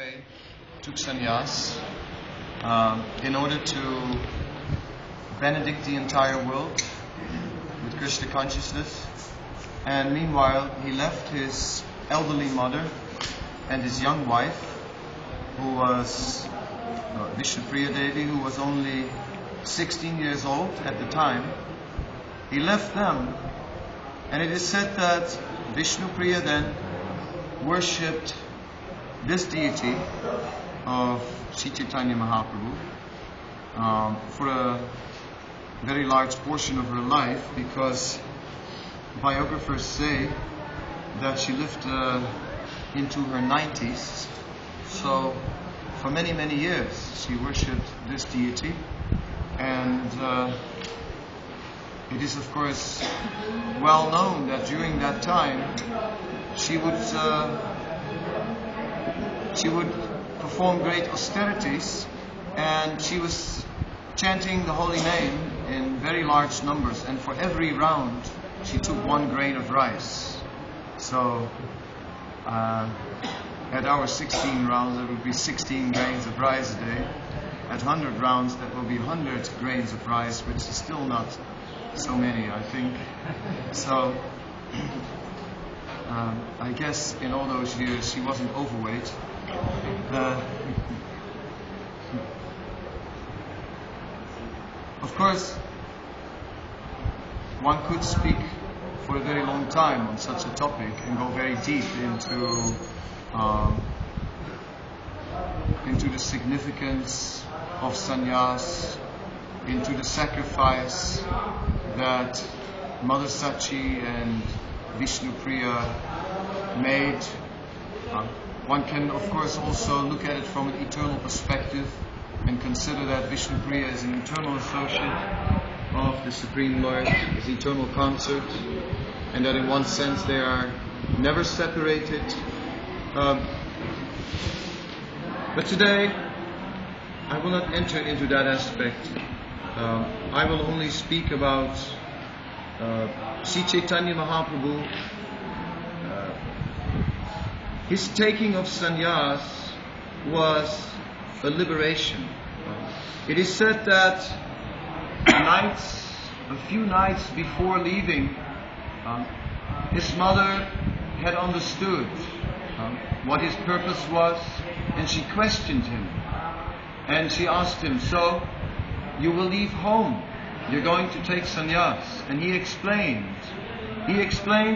way took sannyas in order to benedict the entire world with Krishna consciousness. And meanwhile, he left his elderly mother and his young wife, who was Vishnupriya Devi, who was only 16 years old at the time. He left them, and it is said that Vishnupriya then worshipped this deity of Sri Chaitanya Mahaprabhu for a very large portion of her life, because biographers say that she lived into her 90s. So for many, many years she worshipped this deity, and it is of course well known that during that time she would perform great austerities, and she was chanting the holy name in very large numbers, and for every round she took 1 grain of rice. So at our 16 rounds it would be 16 grains of rice a day. At 100 rounds that will be 100 grains of rice, which is still not so many, I think. So I guess in all those years she wasn't overweight. Of course, one could speak for a very long time on such a topic and go very deep into the significance of sannyas, into the sacrifice that Mother Sachi and Vishnupriya made. One can of course also look at it from an eternal perspective and consider that Vishnupriya is an eternal associate of the Supreme Lord, his eternal consort, and that in one sense they are never separated. But today I will not enter into that aspect. I will only speak about Sri Chaitanya Mahaprabhu. His taking of sannyas was a liberation. It is said that a few nights before leaving, his mother had understood what his purpose was, and she questioned him. And she asked him, "So, you will leave home? You're going to take sannyas?" And he explained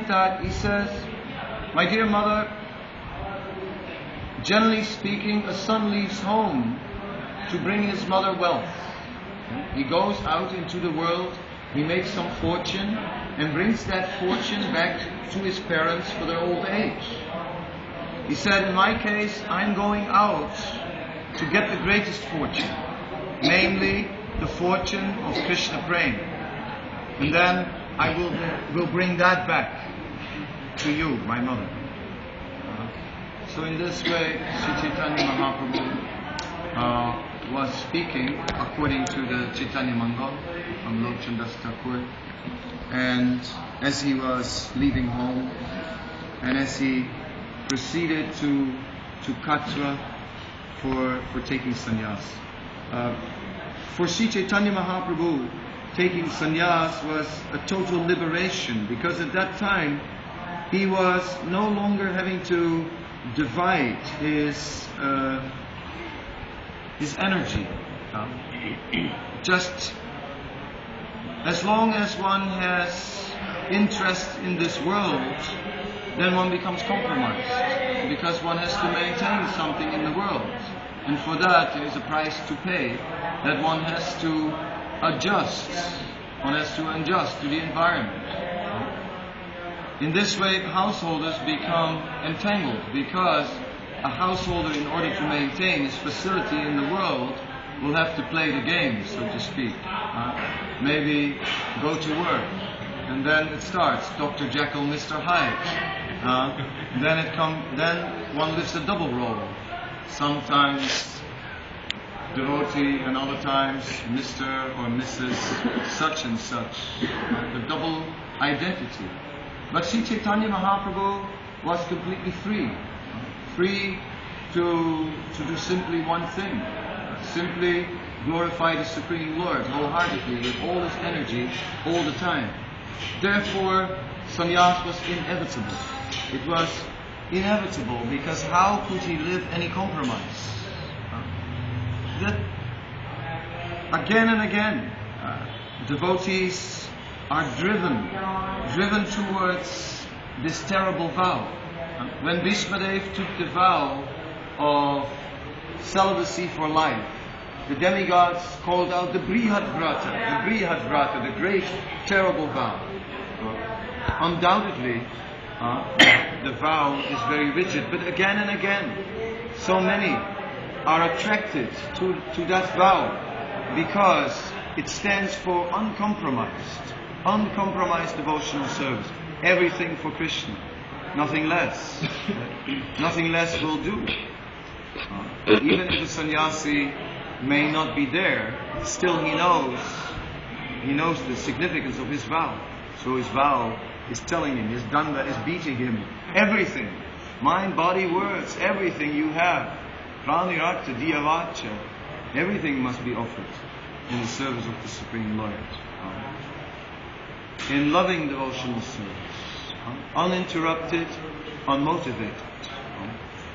that, he says, "My dear mother, generally speaking, a son leaves home to bring his mother wealth. He goes out into the world, he makes some fortune, and brings that fortune back to his parents for their old age. He said, in my case, I'm going out to get the greatest fortune, namely the fortune of Krishna Prema. And then I will bring that back to you, my mother." So in this way, Sri Chaitanya Mahaprabhu was speaking according to the Chaitanya Mangal from Lord Chandas Thakur. And as he was leaving home, and as he proceeded to Katra for taking sannyas. For Sri Chaitanya Mahaprabhu, taking sannyas was a total liberation, because at that time he was no longer having to divide his energy. Just as long as one has interest in this world, then one becomes compromised, because one has to maintain something in the world, and for that there is a price to pay, that one has to adjust to the environment. In this way, householders become entangled, because a householder, in order to maintain his facility in the world, will have to play the game, so to speak. Maybe go to work, and then it starts, Dr. Jekyll, Mr. Hyde. Then one lives a double role. Sometimes devotee, and other times Mr. or Mrs. such and such. The double identity. But Sri Chaitanya Mahaprabhu was completely free to do simply one thing, simply glorify the Supreme Lord wholeheartedly with all his energy all the time. Therefore, sannyas was inevitable. It was inevitable because how could he live any compromise? That again and again, devotees are driven towards this terrible vow. When Bhishmadev took the vow of celibacy for life, the demigods called out the Brihad-vrata, the great terrible vow. Undoubtedly, the vow is very rigid, but again and again, so many are attracted to that vow because it stands for uncompromised devotional service. Everything for Krishna, nothing less. Nothing less will do. Even if a sannyasi may not be there, still he knows the significance of his vow. So his vow is telling him, his danda is beating him. Everything, mind, body, words, everything you have, pranirakta, diyavacha, everything must be offered in the service of the Supreme Lord. In loving devotional service, uninterrupted, unmotivated.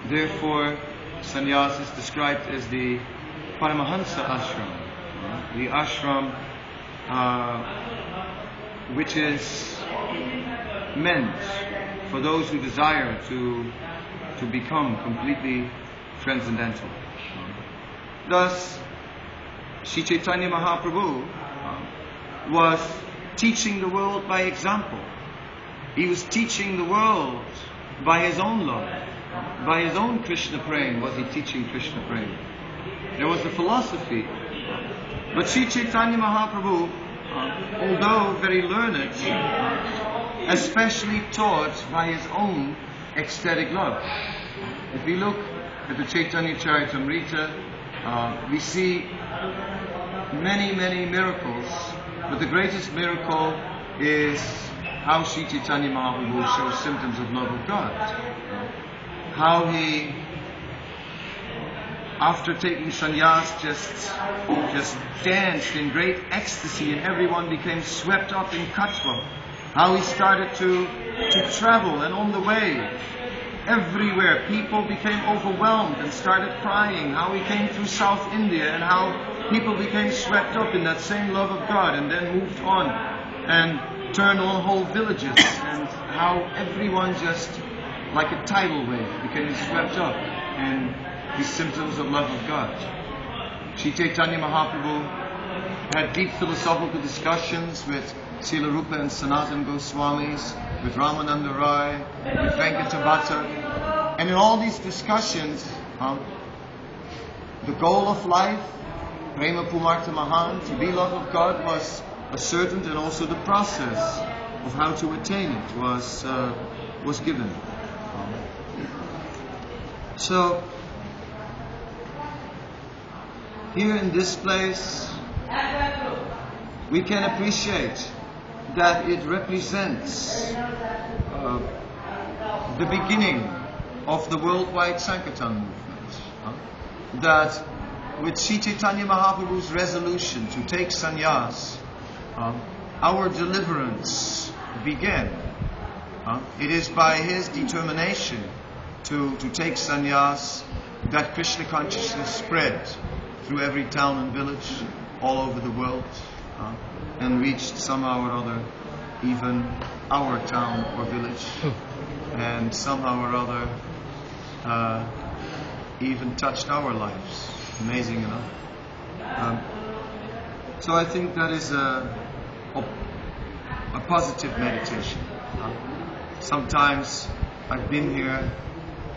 Therefore, sannyas is described as the Paramahansa ashram, the ashram which is meant for those who desire to become completely transcendental. Thus, Sri Chaitanya Mahaprabhu was teaching the world by example. He was teaching the world by his own love, by his own Krishna prema was he teaching Krishna prema. There was the philosophy. But Sri Chaitanya Mahaprabhu, although very learned, especially taught by his own ecstatic love. If we look at the Chaitanya Charitamrita, we see many, many miracles, but the greatest miracle is how Sri Chaitanya Mahaprabhu shows symptoms of love of God. How he, after taking sannyas, just danced in great ecstasy and everyone became swept up in Katwa. How he started to travel, and on the way, everywhere people became overwhelmed and started crying. How he came through South India and how people became swept up in that same love of God and then moved on and turned on whole villages, and how everyone just, like a tidal wave, became swept up in these symptoms of love of God. Sri Chaitanya Mahaprabhu had deep philosophical discussions with Srila Rupa and Sanatana Goswamis, with Ramananda Rai, with Venkata, and in all these discussions, the goal of life, Prema Pumartha Mahan, to be love of God, was ascertained, and also the process of how to attain it was given. So, here in this place, we can appreciate that it represents the beginning of the worldwide Sankirtan movement. That with Sri Chaitanya Mahaprabhu's resolution to take sannyas, our deliverance began. It is by his determination to take sannyas that Krishna consciousness spread through every town and village all over the world, and reached somehow or other even our town or village, and somehow or other even touched our lives. Amazing enough. So I think that is a positive meditation. Sometimes I've been here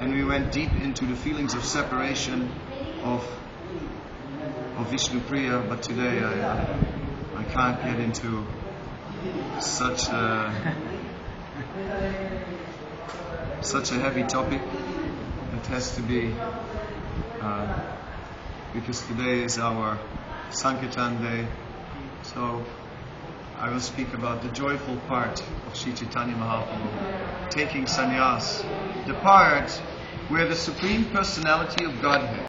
and we went deep into the feelings of separation of Vishnu Priya, but today I can't get into such a heavy topic. It has to be because today is our Sankirtan day, so I will speak about the joyful part of Sri Chaitanya Mahaprabhu taking sannyas, the part where the Supreme Personality of Godhead